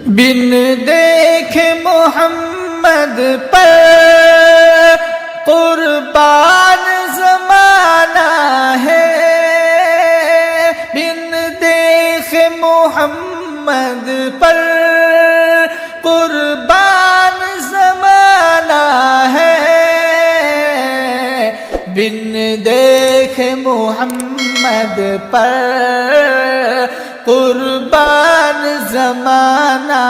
بن دیکھے محمد پر قربان زمانہ ہے، بن دیکھے محمد پر قربان زمانہ ہے، بن دیکھے محمد پر قربان زمانہ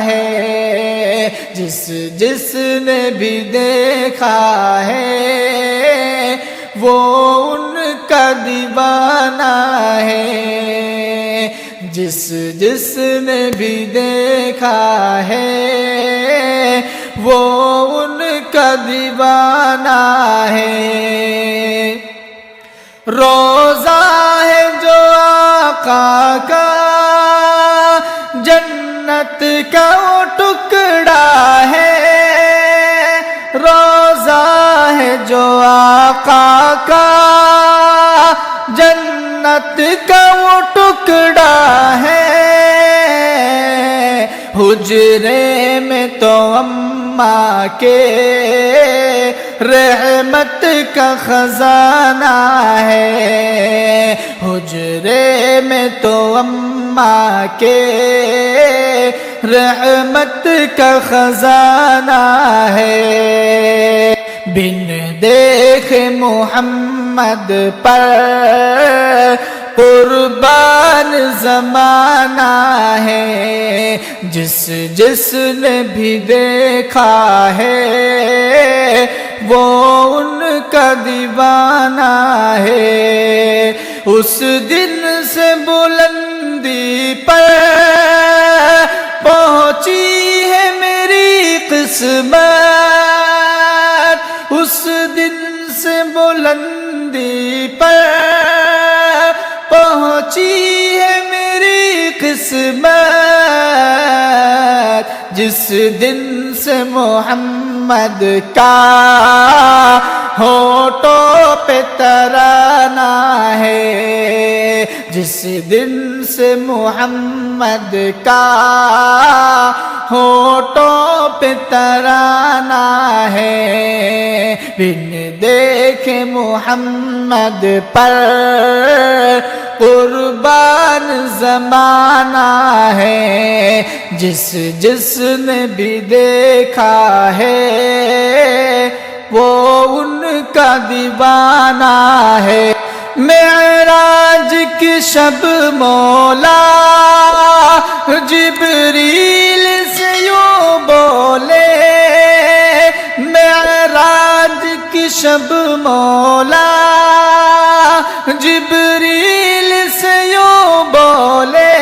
ہے، جس نے بھی دیکھا ہے وہ ان کا دیوانہ ہے، جس نے بھی دیکھا ہے وہ ان کا دیوانہ ہے۔ روزہ ہے جو آقا کا جنت کا وہ ٹکڑا ہے، روزہ ہے جو آقا کا جنت کا وہ ٹکڑا ہے، حجرے میں تو اماں کے رحمت کا خزانہ ہے، حجرے میں تو اماں کے رحمت کا خزانہ ہے، بن دیکھ محمد پر قربان زمانہ ہے، جس نے بھی دیکھا ہے وہ ان کا دیوانہ ہے، اس دن سے بلندی پر پہنچی ہے میری قسمت، اس دن سے بلندی پر پہنچی ہے میری قسمت، جس دن سے محمد کا ہونٹوں پہ ترانہ ہے، جس دن سے محمد کا ہونٹوں پہ ترانہ ہے، بن دیکھ محمد پر قربان زمانہ ہے، جس نے بھی دیکھا ہے وہ ان کا دیوانہ ہے۔ معراج کی شب مولا جبریل سے یوں بولے، معراج کی شب مولا جبریل سے یوں بولے،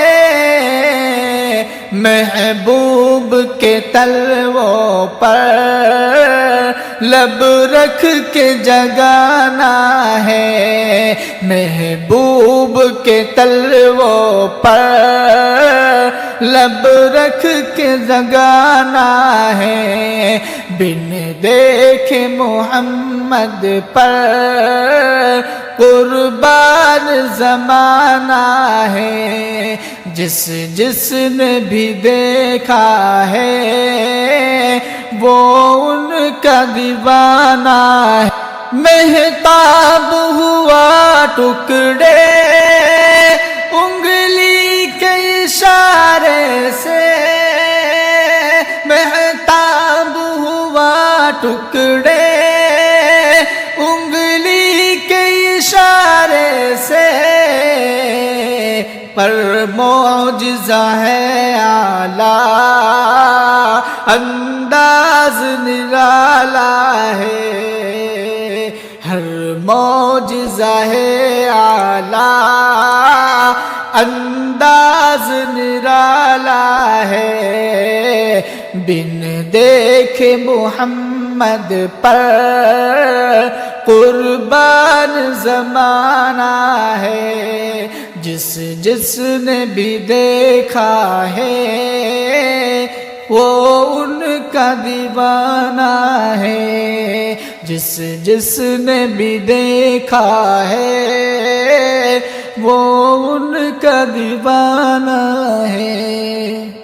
محبوب کے تلووں پر لب رکھ کے جگانا ہے، محبوب کے تلووں پر لب رکھ کے جگانا ہے، بن دیکھ محمد پر قربان زمانہ ہے، جس نے بھی دیکھا ہے وہ ان کا دیوانہ ہے۔ مہتاب ہوا ٹکڑے انگلی کے اشارے سے، مہتاب ہوا ٹکڑے انگلی کے اشارے سے، پر معجزہ ہے اعلیٰ انداز نرالا ہے، ہر معجزہ ہے اعلیٰ انداز نرالا ہے، بن دیکھ محمد پر قربان زمانہ ہے، جس نے بھی دیکھا ہے وہ ان کا دیوانہ ہے، جس نے بھی دیکھا ہے وہ ان کا دیوانہ ہے۔